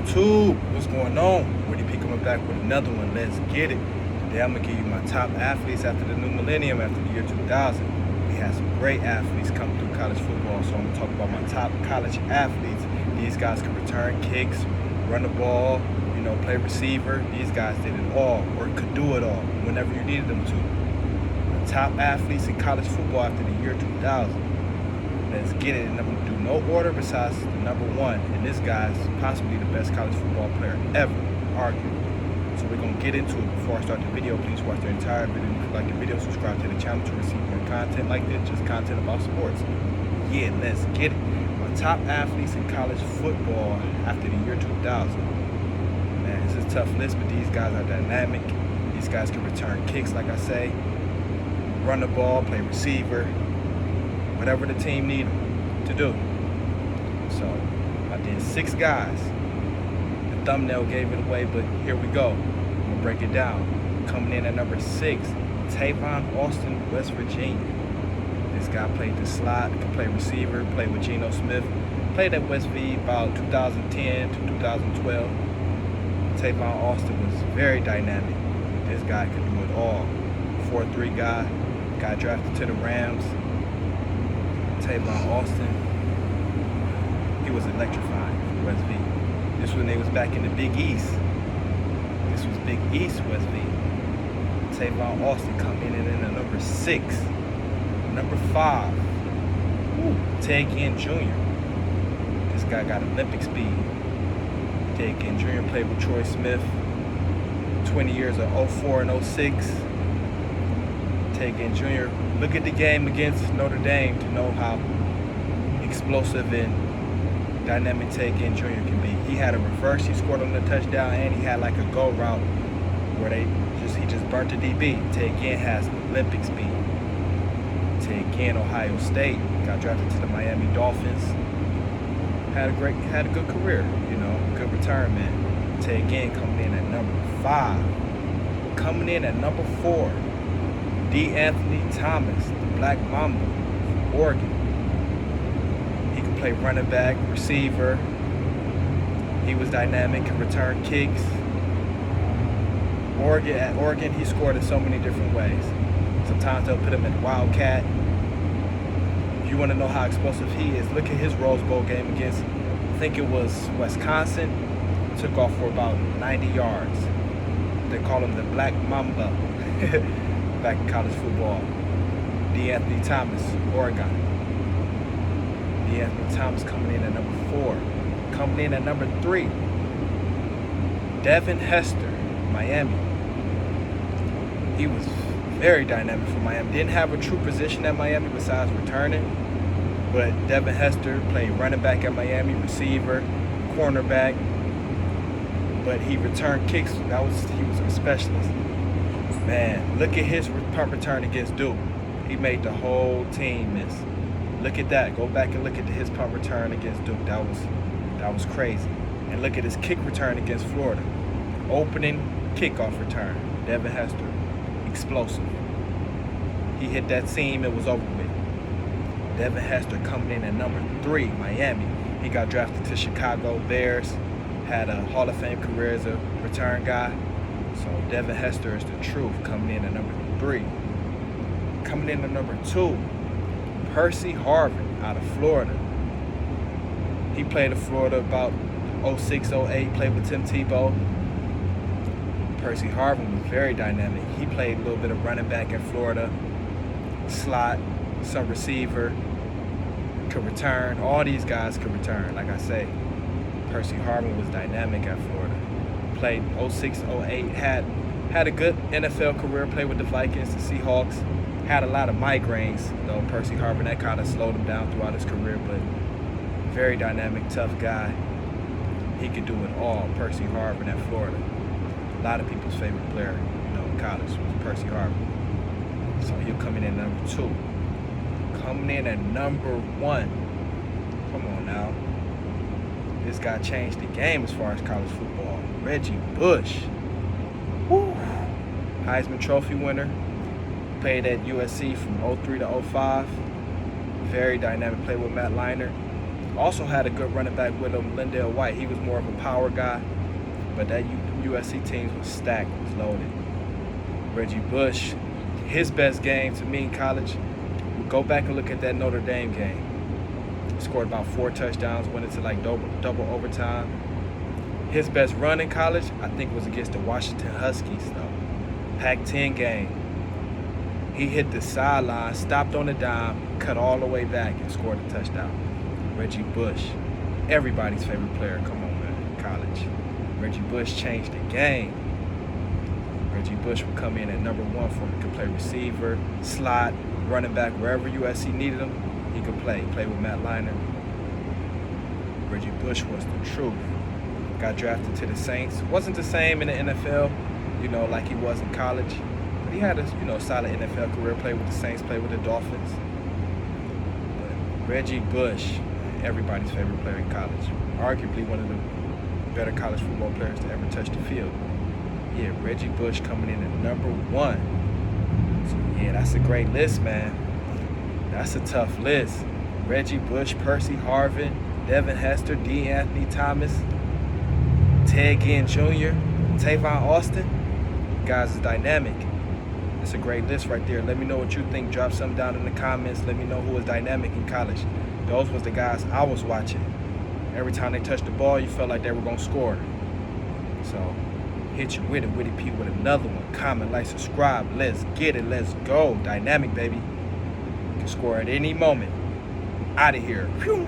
YouTube, what's going on? Woody P coming back with another one. Let's get it. Today I'm gonna give you my top athletes after the new millennium, after the year 2000. We had some great athletes come through college football, so I'm gonna talk about my top college athletes. These guys can return kicks, run the ball, play receiver. These guys did it all, or could do it all whenever you needed them to. The top athletes in college football after the year 2000. Let's get it, and I'm gonna do no order besides the number one, and this guy's possibly the best college football player ever, arguably. So we're gonna get into it. Before I start the video, please watch the entire video. If you like the video, subscribe to the channel to receive more content like this, just content about sports. Yeah, let's get it. My top athletes in college football after the year 2000. Man, it's a tough list, but these guys are dynamic. These guys can return kicks, like I say, run the ball, play receiver, whatever the team need to do. So I did 6 guys. The thumbnail gave it away, but here we go. I'm gonna break it down. Coming in at number 6, Devin Austin, West Virginia. This guy played the slot, could play receiver, played with Geno Smith, played at West V about 2010 to 2012. Devin Austin was very dynamic. This guy could do it all. 4'3" guy, got drafted to the Rams. Devin Austin, he was electrifying for West V. This was when they was back in the Big East. This was Big East West V. Devin Austin coming in at number 6. Number 5, Ted Ginn Jr. This guy got Olympic speed. Ted Ginn Jr. played with Troy Smith. 20 years of 04 and 06. Ted Ginn Jr. Look at the game against Notre Dame to know how explosive and dynamic Ted Ginn Jr. can be. He had a reverse, he scored on the touchdown, and he had like a go route where he just burnt the DB. Ted Ginn has Olympic speed. Ted Ginn, Ohio State, got drafted to the Miami Dolphins. Had a good career, good return man. Ted Ginn coming in at number 5. Coming in at number 4. Anthony Thomas, the Black Mamba, Oregon. He could play running back, receiver. He was dynamic, could return kicks. At Oregon, he scored in so many different ways. Sometimes they'll put him at Wildcat. If you want to know how explosive he is, look at his Rose Bowl game against, I think it was Wisconsin. Took off for about 90 yards. They call him the Black Mamba. Back in college football. Anthony Thomas, Oregon. Anthony Thomas coming in at number 4. Coming in at number 3, Devin Hester, Miami. He was very dynamic for Miami. Didn't have a true position at Miami besides returning, but Devin Hester played running back at Miami, receiver, cornerback, but he returned kicks. He was a specialist. Man, look at his punt return against Duke. He made the whole team miss. Look at that. Go back and look at his punt return against Duke. That was crazy. And look at his kick return against Florida. Opening kickoff return. Devin Hester. Explosive. He hit that seam, it was over with. Devin Hester coming in at number 3, Miami. He got drafted to Chicago Bears. Had a Hall of Fame career as a return guy. So Devin Hester is the truth, coming in at number 3. Coming in at number 2, Percy Harvin out of Florida. He played in Florida about 06, 08, played with Tim Tebow. Percy Harvin was very dynamic. He played a little bit of running back in Florida, slot, some receiver, could return. All these guys could return, like I say. Percy Harvin was dynamic at Florida. Played 06, 08, had a good NFL career, played with the Vikings, the Seahawks. Had a lot of migraines, though, Percy Harvin. That kind of slowed him down throughout his career, but very dynamic, tough guy. He could do it all, Percy Harvin at Florida. A lot of people's favorite player, in college was Percy Harvin. So he'll come in at number 2. Coming in at number 1. Come on now. This guy changed the game as far as college football. Reggie Bush. Woo. Heisman Trophy winner. Played at USC from 03 to 05. Very dynamic. Played with Matt Leinart. Also had a good running back with him, Lindell White. He was more of a power guy, but that USC team was stacked, was loaded. Reggie Bush, his best game to me in college, go back and look at that Notre Dame game. He scored about 4 touchdowns, went into like double overtime. His best run in college, I think, was against the Washington Huskies, though. Pac-10 game. He hit the sideline, stopped on the dime, cut all the way back, and scored a touchdown. Reggie Bush, everybody's favorite player. Come on, man, in college. Reggie Bush changed the game. Reggie Bush would come in at number 1 for him. He could play receiver, slot, running back, wherever USC needed him, he could play. Play with Matt Leinart. Reggie Bush was the truth. Got drafted to the Saints. Wasn't the same in the NFL, like he was in college. But he had a, solid NFL career. Played with the Saints, played with the Dolphins. But Reggie Bush, everybody's favorite player in college. Arguably one of the better college football players to ever touch the field. Yeah, Reggie Bush coming in at number 1. So yeah, that's a great list, man. That's a tough list. Reggie Bush, Percy Harvin, Devin Hester, D. Anthony Thomas, Ted Ginn Jr., Tavon Austin. Guys is dynamic. It's a great list right there. Let me know what you think. Drop something down in the comments. Let me know who was dynamic in college. Those was the guys I was watching. Every time they touched the ball, you felt like they were going to score. So, hit you with it, Witty P, with another one. Comment, like, subscribe. Let's get it. Let's go. Dynamic, baby. You can score at any moment. Out of here. Phew.